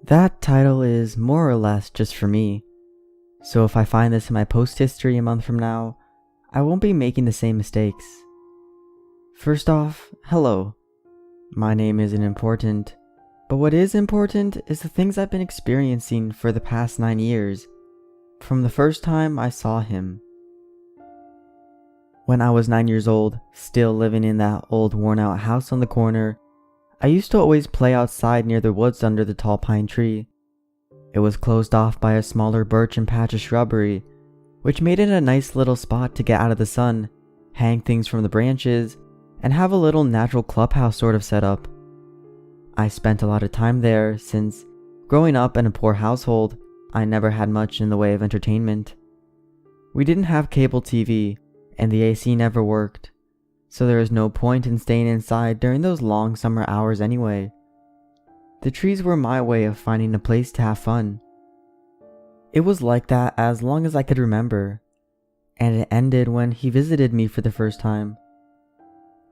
That title is more or less just for me, so if I find this in my post history a month from now, I won't be making the same mistakes. First off, hello. My name isn't important, but what is important is the things I've been experiencing for the past 9 years, from the first time I saw him. When I was 9 years old, still living in that old worn out house on the corner, I used to always play outside near the woods under the tall pine tree. It was closed off by a smaller birch and patch of shrubbery, which made it a nice little spot to get out of the sun, hang things from the branches, and have a little natural clubhouse sort of set up. I spent a lot of time there since, growing up in a poor household, I never had much in the way of entertainment. We didn't have cable TV, and the AC never worked, so there was no point in staying inside during those long summer hours anyway. The trees were my way of finding a place to have fun. It was like that as long as I could remember, and it ended when he visited me for the first time.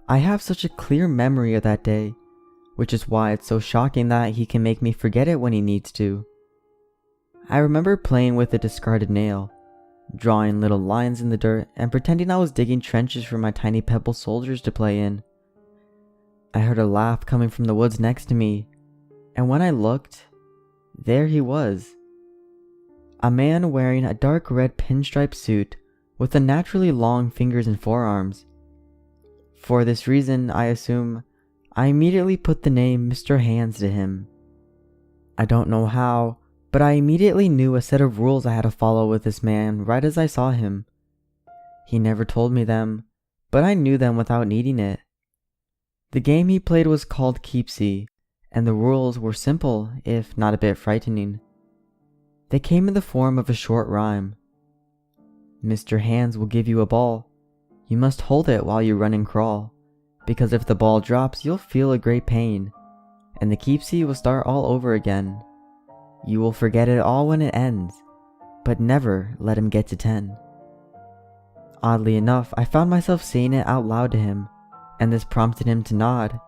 I have such a clear memory of that day, which is why it's so shocking that he can make me forget it when he needs to. I remember playing with a discarded nail, drawing little lines in the dirt and pretending I was digging trenches for my tiny pebble soldiers to play in. I heard a laugh coming from the woods next to me, and when I looked, there he was. A man wearing a dark red pinstripe suit with unnaturally long fingers and forearms. For this reason, I assume, I immediately put the name Mr. Hands to him. I don't know how, but I immediately knew a set of rules I had to follow with this man right as I saw him. He never told me them, but I knew them without needing it. The game he played was called Keepsy, and the rules were simple, if not a bit frightening. They came in the form of a short rhyme. Mr. Hands will give you a ball. You must hold it while you run and crawl, because if the ball drops, you'll feel a great pain, and the Keepsy will start all over again. You will forget it all when it ends, but never let him get to 10. Oddly enough, I found myself saying it out loud to him, and this prompted him to nod,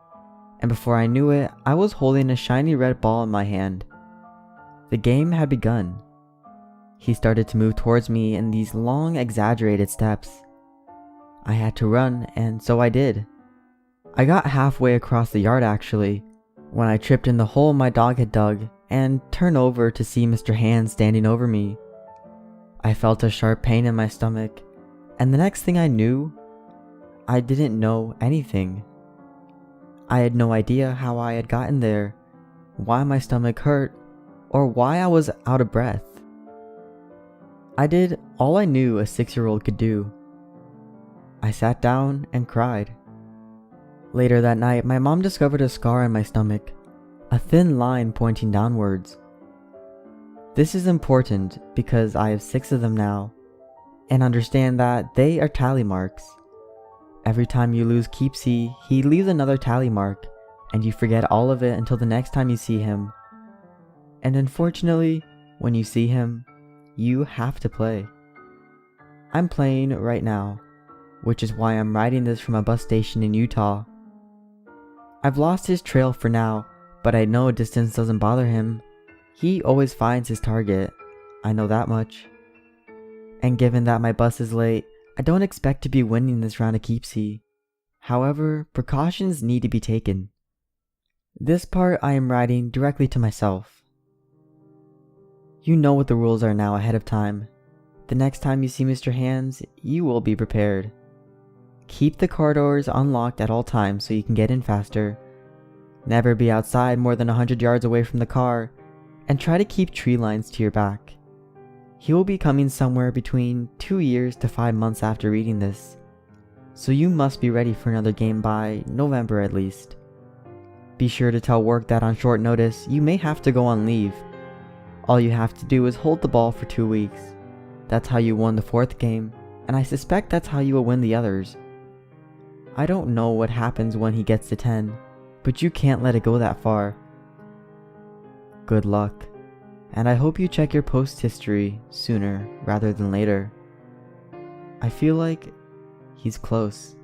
and before I knew it, I was holding a shiny red ball in my hand. The game had begun. He started to move towards me in these long, exaggerated steps. I had to run, and so I did. I got halfway across the yard actually, when I tripped in the hole my dog had dug, and turned over to see Mr. Hands standing over me. I felt a sharp pain in my stomach, and the next thing I knew, I didn't know anything. I had no idea how I had gotten there, why my stomach hurt, or why I was out of breath. I did all I knew a 6-year-old could do. I sat down and cried. Later that night, my mom discovered a scar on my stomach, a thin line pointing downwards. This is important because I have 6 of them now, and understand that they are tally marks. Every time you lose Keepsy, he leaves another tally mark, and you forget all of it until the next time you see him. And unfortunately, when you see him, you have to play. I'm playing right now, which is why I'm writing this from a bus station in Utah. I've lost his trail for now, but I know distance doesn't bother him. He always finds his target, I know that much. And given that my bus is late, I don't expect to be winning this round of Keepsy. However, precautions need to be taken. This part I am writing directly to myself. You know what the rules are now ahead of time. The next time you see Mr. Hands, you will be prepared. Keep the car doors unlocked at all times so you can get in faster. Never be outside more than 100 yards away from the car, and try to keep tree lines to your back. He will be coming somewhere between 2 years to 5 months after reading this, so you must be ready for another game by November at least. Be sure to tell work that on short notice you may have to go on leave. All you have to do is hold the ball for 2 weeks. That's how you won the 4th game, and I suspect that's how you will win the others. I don't know what happens when he gets to 10, but you can't let it go that far. Good luck, and I hope you check your post history sooner rather than later. I feel like he's close.